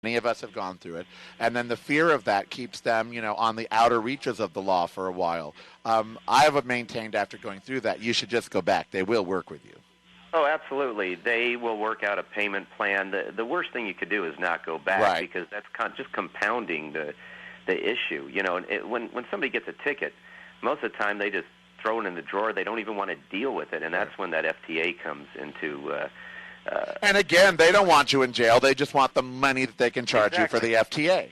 Many of us have gone through it, and then the fear of that keeps them, on the outer reaches of the law for a while. I have maintained after going through that, you should just go back. They will work with you. Oh, absolutely. They will work out a payment plan. The worst thing you could do is not go back, right, because that's just compounding the issue. When somebody gets a ticket, most of the time they just throw it in the drawer. They don't even want to deal with it, and that's when that FTA comes into. And again, they don't want you in jail. They just want the money that they can charge you for the FTA.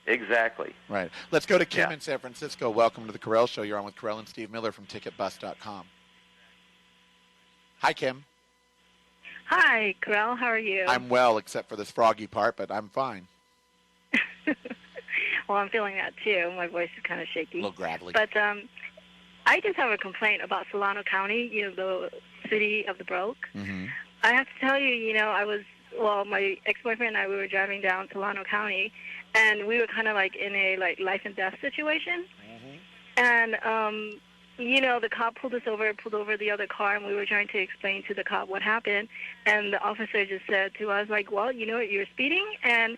Exactly. Right. Let's go to Kim in San Francisco. Welcome to the Carell Show. You're on with Carell and Steve Miller from TicketBust.com. Hi, Kim. Hi, Carell. How are you? I'm well, except for this froggy part, but I'm fine. Well, I'm feeling that, too. My voice is kind of shaky. A little gravelly. But I just have a complaint about Solano County, the city of the broke. Mm-hmm. I have to tell you, my ex-boyfriend and I, we were driving down Solano County, and we were kind of like in a life and death situation. Mm-hmm. And, the cop pulled over the other car, and we were trying to explain to the cop what happened. And the officer just said to us, well, you're speeding, and,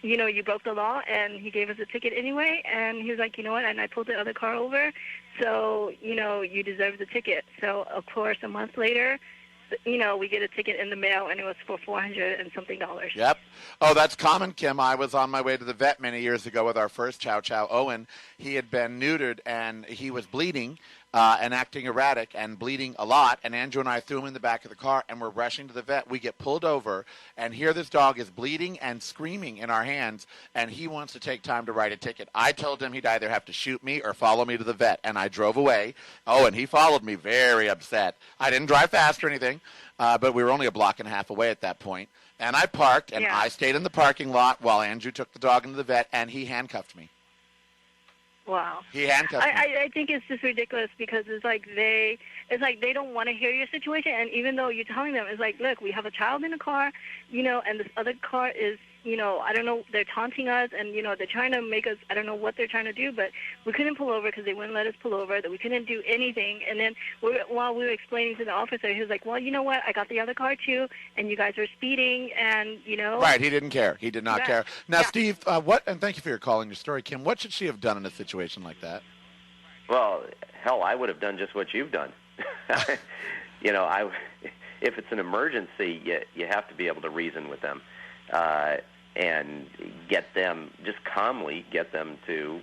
you broke the law, and he gave us a ticket anyway. And he was like, and I pulled the other car over, so, you deserve the ticket. So, of course, a month later, we get a ticket in the mail, and it was for $400 and something. Yep. Oh, that's common, Kim. I was on my way to the vet many years ago with our first Chow Chow, Owen. He had been neutered, and he was bleeding and acting erratic and bleeding a lot. And Andrew and I threw him in the back of the car, and we're rushing to the vet. We get pulled over, and here this dog is bleeding and screaming in our hands, and he wants to take time to write a ticket. I told him he'd either have to shoot me or follow me to the vet, and I drove away. Oh, and he followed me, very upset. I didn't drive fast or anything, but we were only a block and a half away at that point. And I parked, and I stayed in the parking lot while Andrew took the dog into the vet, and he handcuffed me. Wow. He handcuffed me. I think it's just ridiculous, because it's like they don't want to hear your situation, and even though you're telling them, it's like, look, we have a child in the car, and this other car is, I don't know, they're taunting us, and, they're trying to make us, I don't know what they're trying to do, but we couldn't pull over because they wouldn't let us pull over, that we couldn't do anything. And then while we were explaining to the officer, he was like, well, you know what, I got the other car too, and you guys were speeding, and, Right, he didn't care. He did not care. Now, Steve, and thank you for your call and your story, Kim, what should she have done in a situation like that? Well, hell, I would have done just what you've done. If it's an emergency, you have to be able to reason with them. And just calmly get them to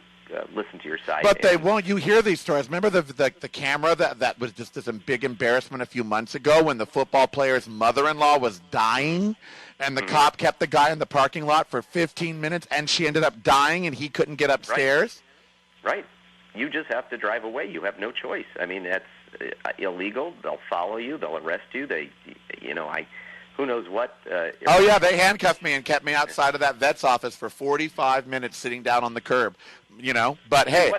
listen to your side. But they won't. You hear these stories. Remember the camera that was just this big embarrassment a few months ago when the football player's mother-in-law was dying, and the cop kept the guy in the parking lot for 15 minutes, and she ended up dying, and he couldn't get upstairs? Right. You just have to drive away. You have no choice. I mean, that's illegal. They'll follow you. They'll arrest you. Who knows what? They handcuffed me and kept me outside of that vet's office for 45 minutes sitting down on the curb, But, hey.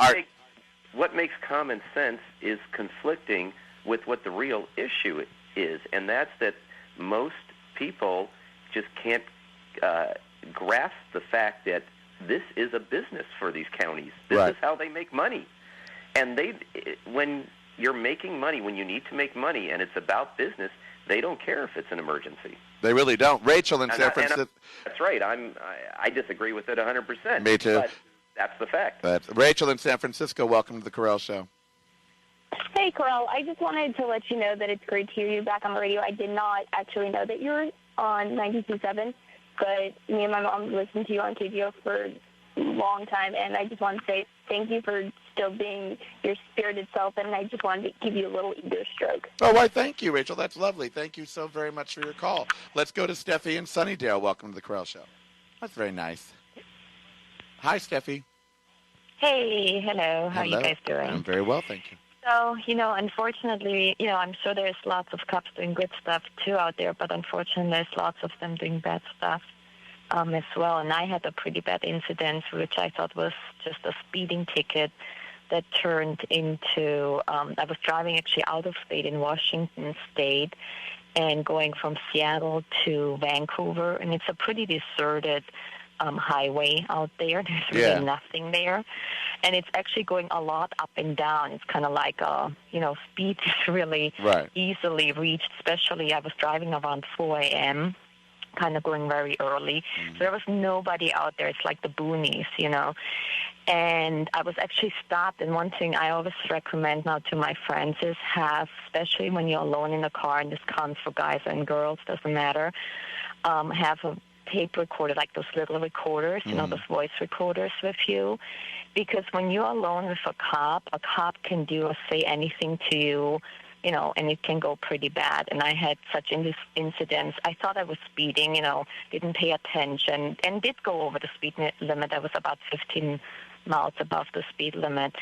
What makes common sense is conflicting with what the real issue is, and that's that most people just can't grasp the fact that this is a business for these counties. This is how they make money. And when you're making money, when you need to make money, and it's about business, they don't care if it's an emergency. They really don't. Rachel in San Francisco. That's right. I disagree with it 100%. Me too. But that's the fact. Rachel in San Francisco, welcome to the Carell Show. Hey, Carell. I just wanted to let you know that it's great to hear you back on the radio. I did not actually know that you were on 92.7, but me and my mom listened to you on KGO for a long time, and I just want to say thank you for still being your spirited self, and I just wanted to give you a little ego stroke. Oh, why, thank you, Rachel. That's lovely. Thank you so very much for your call. Let's go to Steffi in Sunnydale. Welcome to the Carell Show. That's very nice. Hi, Steffi. Hey, hello. How are you guys doing? I'm very well, thank you. So, unfortunately, I'm sure there's lots of cops doing good stuff, too, out there, but unfortunately there's lots of them doing bad stuff as well. And I had a pretty bad incident, which I thought was just a speeding ticket that turned into, I was driving actually out of state in Washington State and going from Seattle to Vancouver, and it's a pretty deserted highway out there. There's really nothing there. And it's actually going a lot up and down. It's kind of like, speed is really easily reached, especially I was driving around 4 a.m. kind of going very early. So there was nobody out there. It's like the boonies, you know. And I was actually stopped. And one thing I always recommend now to my friends is especially when you're alone in the car, and this counts for guys and girls, doesn't matter, have a tape recorder, like those little recorders, you know, those voice recorders with you. Because when you're alone with a cop can do or say anything to you, you know, and it can go pretty bad. And I had such incidents. I thought I was speeding, you know, didn't pay attention, and did go over the speed limit. I was about 15 miles above the speed limit.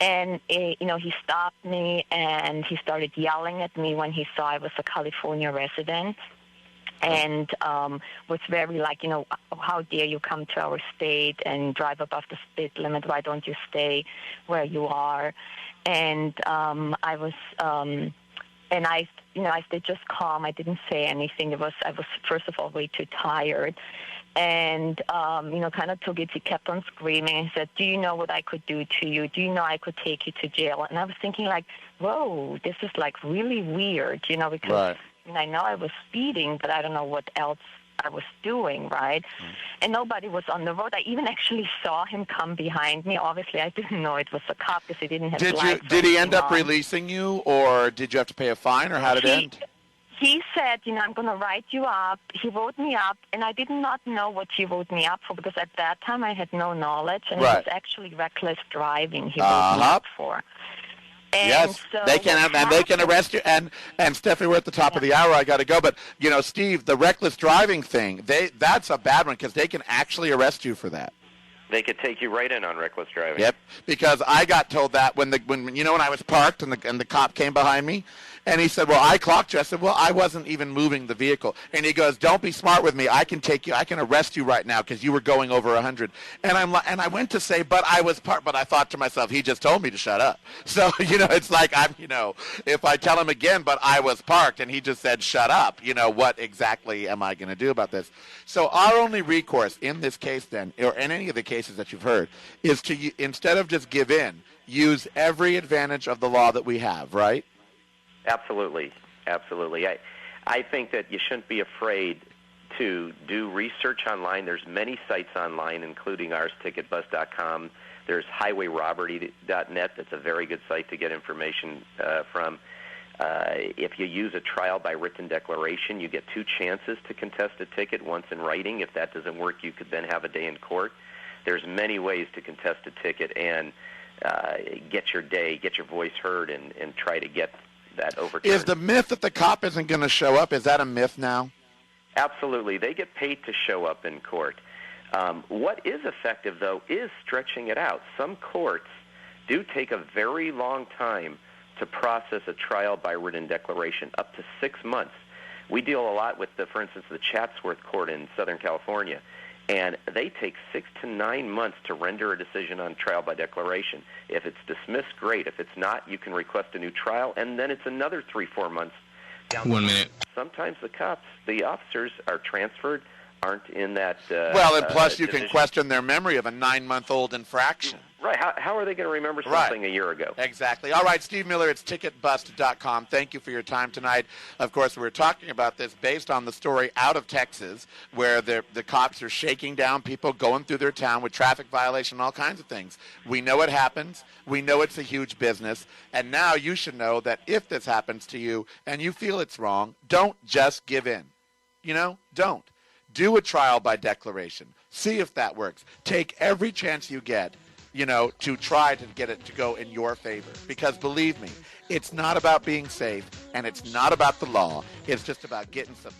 And, you know, he stopped me, and he started yelling at me when he saw I was a California resident. And was very like, you know, how dare you come to our state and drive above the speed limit? Why don't you stay where you are? And I was, and I, you know, I stayed just calm. I didn't say anything. I was first of all way too tired. And, you know, kind of took it. He kept on screaming and said, do you know what I could do to you? Do you know I could take you to jail? And I was thinking like, whoa, this is like really weird, you know, because Right. I know I was speeding, but I don't know what else I was doing, right? And nobody was on the road. I even actually saw him come behind me. Obviously, I didn't know it was a cop because he didn't have lights. Did he end up on. releasing you, or did you have to pay a fine, or how did it end? He said, you know, I'm going to write you up. He wrote me up, and I did not know what he wrote me up for because at that time I had no knowledge, and Right. it was actually reckless driving he wrote me up for. And yes, so they can arrest you. And Stephanie, we're at the top of the hour. I got to go. But you know, Steve, the reckless driving thing, that's a bad one because they can actually arrest you for that. They could take you right in on reckless driving. Yep, because I got told that when you know when I was parked and the cop came behind me, and he said, "Well, I clocked you." I said, "Well, I wasn't even moving the vehicle." And he goes, "Don't be smart with me. I can take you. I can arrest you right now because you were going over 100." And I went to say, "But I was parked." But I thought to myself, he just told me to shut up. So you know, it's like if I tell him again, but I was parked, and he just said, "Shut up." You know, what exactly am I going to do about this? So our only recourse in this case, then, or in any of the cases that you've heard, is to instead of just give in, use every advantage of the law that we have, right? Absolutely. I think that you shouldn't be afraid to do research online. There's many sites online, including ours, TicketBust.com. There's HighwayRobbery.net. That's a very good site to get information from. If you use a trial by written declaration, you get 2 chances to contest a ticket, once in writing. If that doesn't work, you could then have a day in court. There's many ways to contest a ticket and get your day, get your voice heard, and try to get that overturned. Is the myth that the cop isn't going to show up, is that a myth now? Absolutely. They get paid to show up in court. What is effective, though, is stretching it out. Some courts do take a very long time to process a trial by written declaration, up to 6 months. We deal a lot with, for instance, the Chatsworth Court in Southern California, and they take 6 to 9 months to render a decision on trial by declaration. If it's dismissed, great. If it's not, you can request a new trial, and then it's another 3-4 months. Down 1 minute. Sometimes the officers are transferred, aren't in that well, and plus you division. can question their memory of a 9-month-old infraction. Right. How are they going to remember something a year ago? Exactly. All right, Steve Miller, it's TicketBust.com. Thank you for your time tonight. Of course, we're talking about this based on the story out of Texas where the cops are shaking down people going through their town with traffic violation and all kinds of things. We know it happens. We know it's a huge business. And now you should know that if this happens to you and you feel it's wrong, don't just give in. You know, don't. Do a trial by declaration. See if that works. Take every chance you get, you know, to try to get it to go in your favor. Because believe me, it's not about being safe, and it's not about the law. It's just about getting some